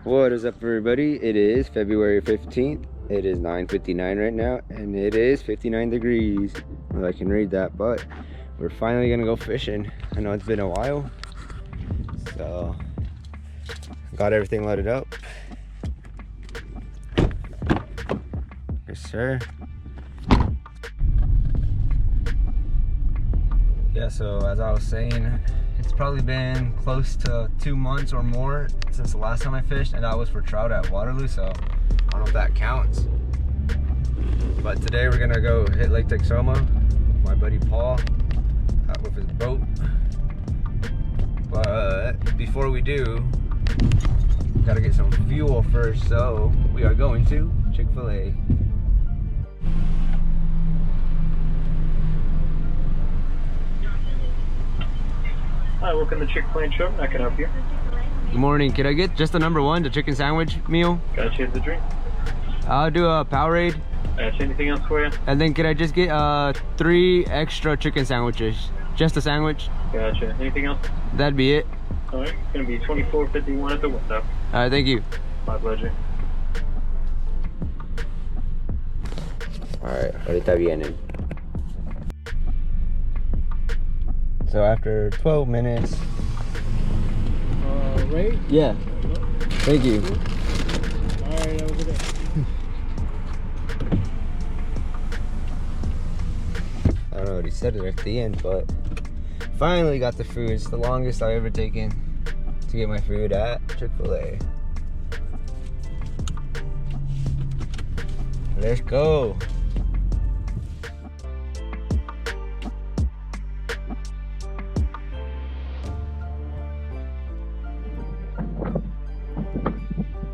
What is up, everybody? It is February 15th. It is 9:59 right now, and it is 59 degrees. Well, I can read that, but we're finally gonna go fishing. I know it's been a while, so got everything loaded up. Yes, sir. Yeah, so as I was saying, it's probably been close to 2 months or more since the last time I fished, and that was for trout at Waterloo, so I don't know if that counts. But today we're gonna go hit Lake Texoma, my buddy Paul, out with his boat. But before we do, gotta get some fuel first, so we are going to Chick-fil-A. Hi, welcome to Chick-fil-A Shop. I can help you. Good morning. Could I get just the number one, the chicken sandwich meal? Gotcha. The drink. I'll do a Powerade. Gotcha. Anything else for you? And then could I just get 3 extra chicken sandwiches? Just a sandwich? Gotcha. Anything else? That'd be it. All right. It's gonna be $24.51 at the window. All right, thank you. My pleasure. All right, ahorita vienen. So after 12 minutes. Ray? Yeah. Thank you. All right, over there. I don't know what he said at the end, but finally got the food. It's the longest I've ever taken to get my food at Chick-fil-A. Let's go.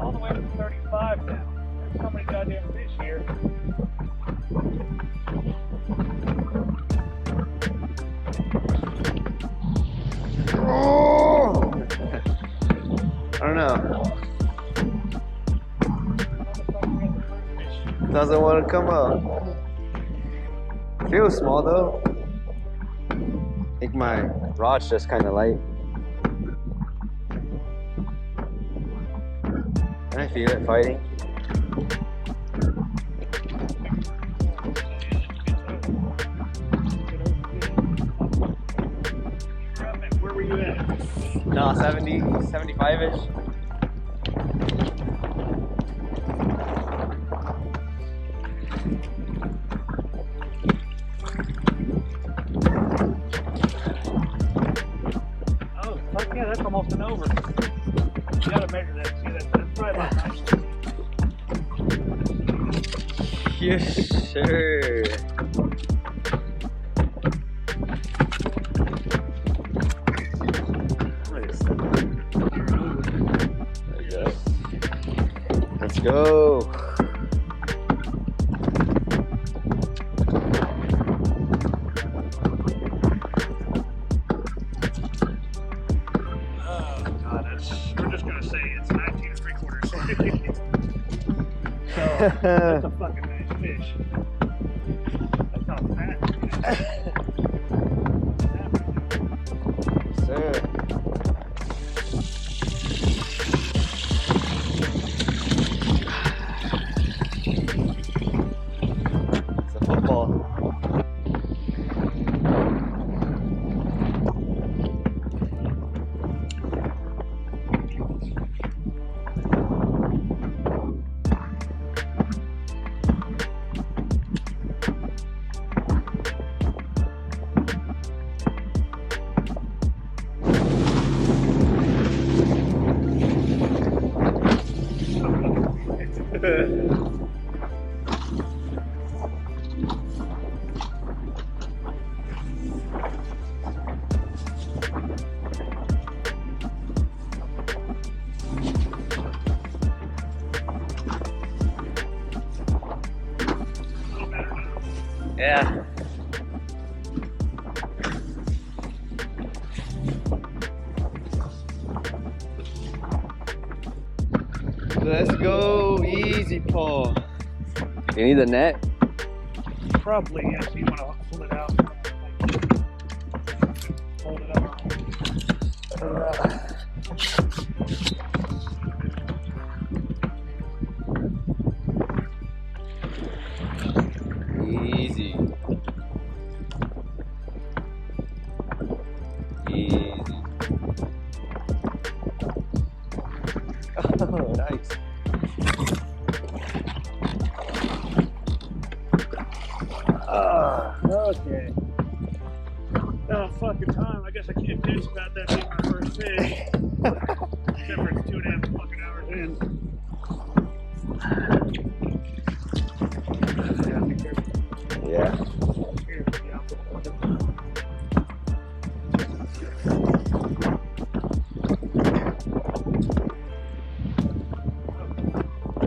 All the way to 35 now. There's so many goddamn fish here. Oh! I don't know. Doesn't want to come up. Feels small though. I think my rod's just kind of light. I feel it fighting. Where were you at? No, 70, 75-ish. Oh, fuck yeah, that's almost an over. You gotta measure that. See, that's probably about 90. Yes, sir. Let's go. We're just gonna say it's 19 3/4. So that's a fucking nice fish. That's not fat. Sir. It's a football. Yeah. Let's go. Easy, Paul. You need the net? Probably, yeah, so you want to pull it out. Hold it up. Nice. Okay. Oh, fucking time. I guess I can't bitch about that being my first fish. Except for it's 2.5 fucking hours in. Yeah, be careful. Yeah. Here, yeah.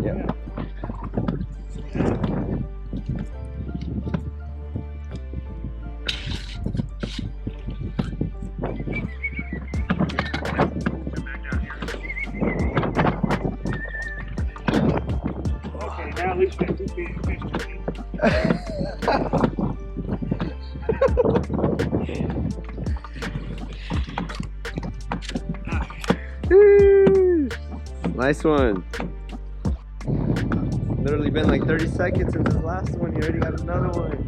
Yeah. Okay, now at least we have 2 feet of fish to eat. Nice one. Literally been like 30 seconds since his last one. You already got another one.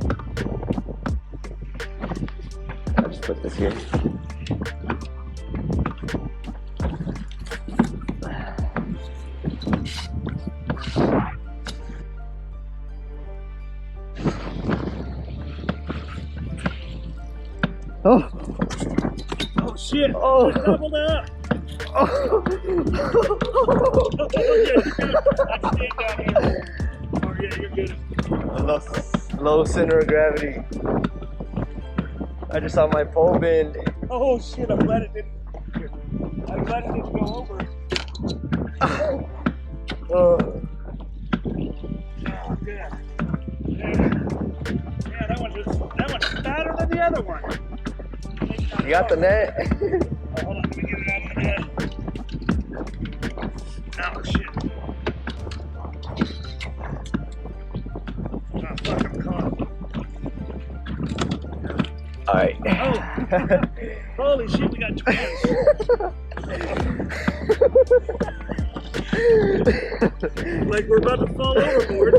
I'll just put this here. Oh! Oh shit! Oh. Just doubled up! Oh! Oh yeah, you're good. I stand down here. Oh yeah, you're good. Low center of gravity. I just saw my pole bend. Oh shit, I'm glad it didn't go over. Oh. Oh good. Yeah, that one's fatter than the other one. You got the net? Oh, hold on, let me get it out of the net. Oh shit. Oh fuck, I'm caught. Alright. Oh, holy shit, we got twins. Like we're about to fall overboard.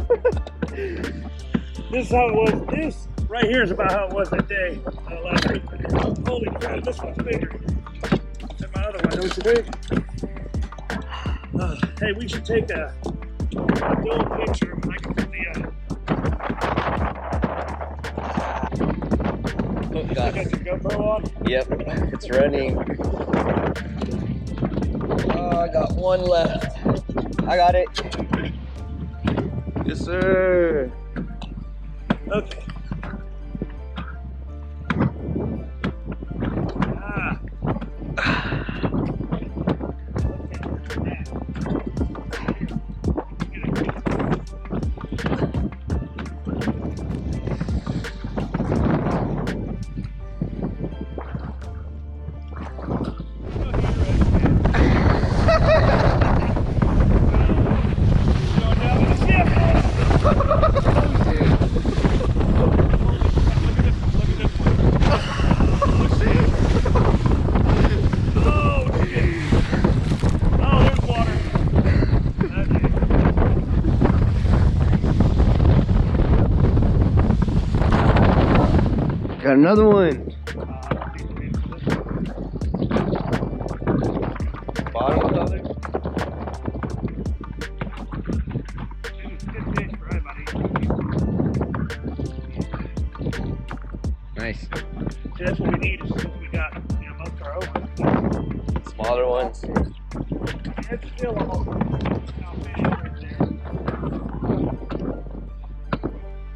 This is how it was. This right here is about how it was that day. Last week. Holy crap, this one's bigger than my other one. Don't you think? Hey, we should take a dual picture. I can put the Oh, you got your GoPro on? Yep, it's running. Oh, I got one left. I got it. Yes, sir. Okay. Got another one. Bottom of the other? Nice. See, that's what we need is since we got, most are over. Smaller ones. It's still almost fish right there.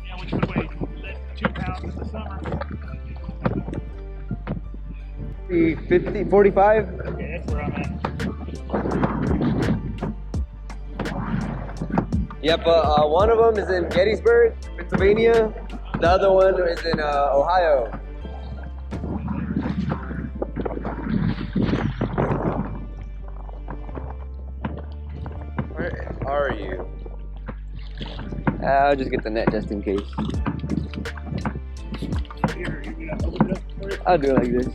Yeah, which would weigh less than 2 pounds in the summer. 50, 45? Okay, that's where I'm at. Yep, one of them is in Gettysburg, Pennsylvania. The other one is in Ohio. Where are you? I'll just get the net just in case. Here, you gonna open it up for you? I'll do it like this.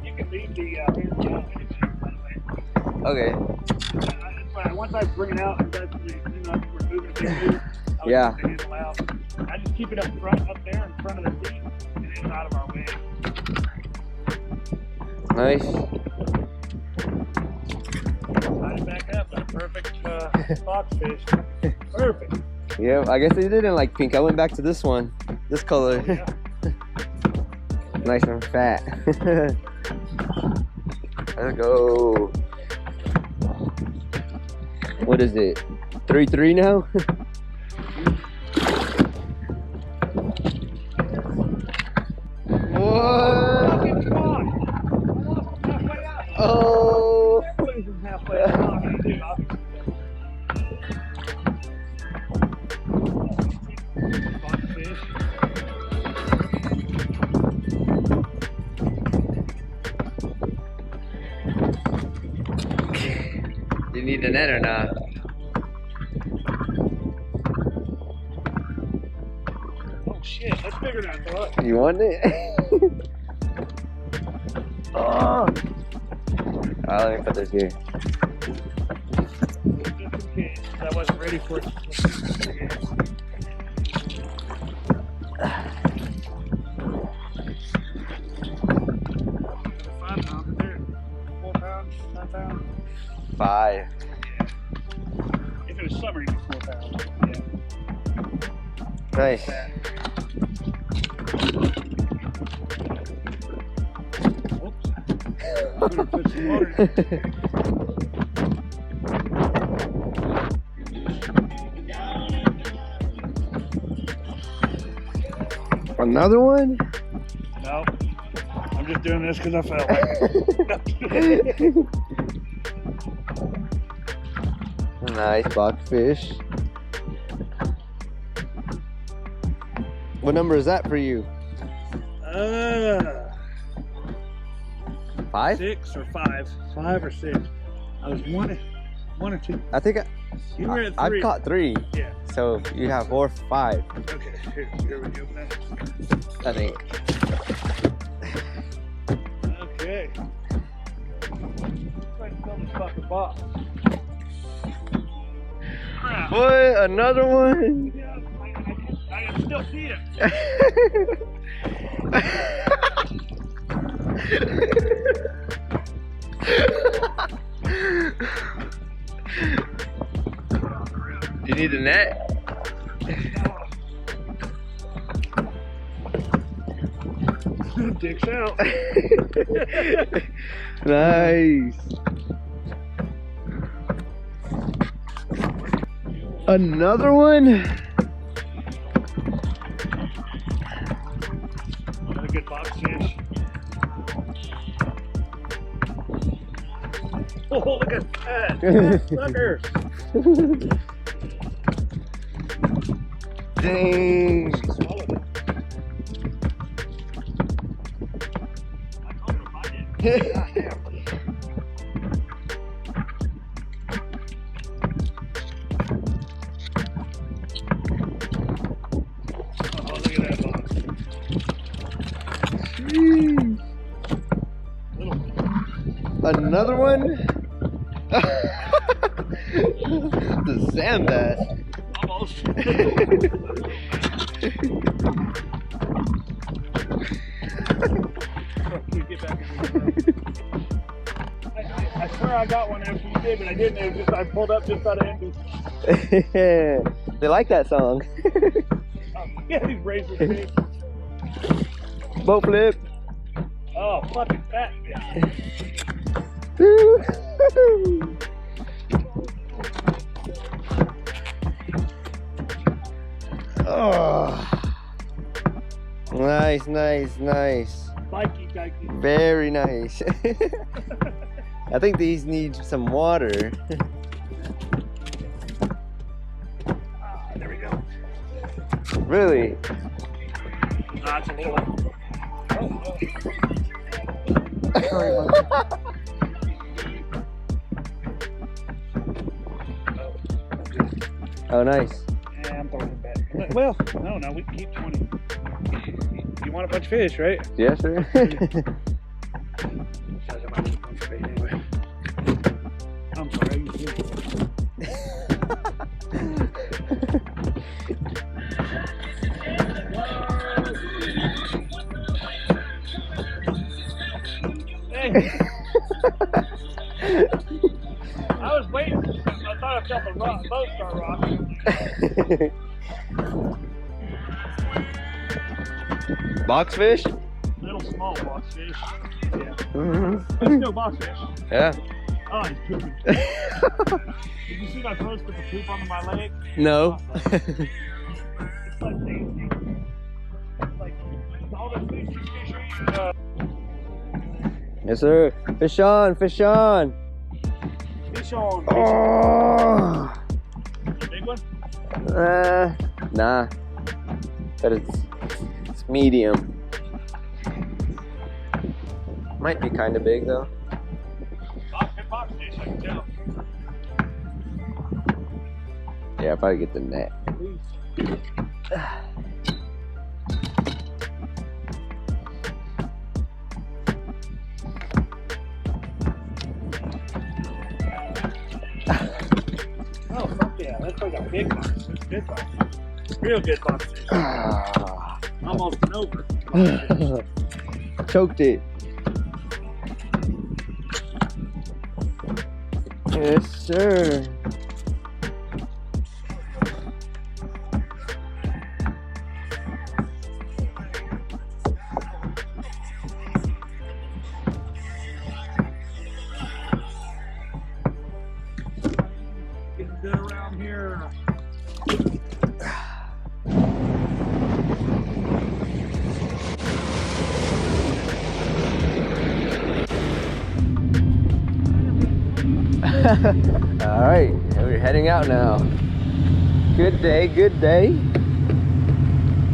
You can leave the hands down by the way. Okay. It's fine. Once I bring it out, we're moving it Yeah. I just keep it up front, up there in front of the seat, and it's out of our way. Nice. Slide it back up, a perfect fox fish. Perfect. Yeah, I guess they didn't like pink. I went back to this one, this color. Yeah. Nice and fat. Let's go. What is it? 3-3 now? What? Oh! Halfway up. You need the net or not? Oh shit, that's bigger than I thought. You want it? Oh! Alright, let me put this here. Just in case, I wasn't ready for it. Five. If it was summer, it'd be 4 pounds. Yeah. Nice. Oops. I'm gonna put some water in. Another one? No. I'm just doing this because I felt like it. Nice boxfish. What number is that for you? 5? 6 or 5. 5 or 6. I was one or 2. I think You were at 3. I've caught 3. Yeah. So you have 4 or 5. Okay, here we go. I think. Okay. Let's fill this fucking box. Crap. What? Another one? Yeah, I can still see it. You need a net? Dick's out. Nice. Another one? Another good box fish. Oh, look at that. Sucker. Dang. She swallowed it. I told her to bite it. Goddamn. Oh, look at that box. Another one? The sand bass. Almost. I swear I got one after you did, but I didn't. It was just I pulled up just out of empty. They like that song. Yeah, these razors big. Boat flip. Oh, fucking fat. Oh. Nice, nice, nice. Mikey. Very nice. I think these need some water. There we go. Really? It's a little one. Oh, nice. Yeah, I'm throwing it back. Well, no, we can keep 20. You want a bunch of fish, right? Yes, sir. Anyway. I'm sorry. Box fish? Little small box fish. Yeah. Mm-hmm. It's still box fish. Yeah. Oh, he's pooping. Did you see my post with the poop on my leg? No. It's like dancing. It's like all the fish you fish. Yes, sir. Fish on, fish on. Fish on. Oh. Big one? Nah. But it's medium. Might be kind of big though. Good box fish, I can tell. Yeah, probably get the net. Oh, fuck yeah. That's like a big box fish. Good box fish. Real good box fish. Almost an over. Box fish. Choked it. Yes, sir. Getting good around here. All right, we're heading out now. Good day, good day.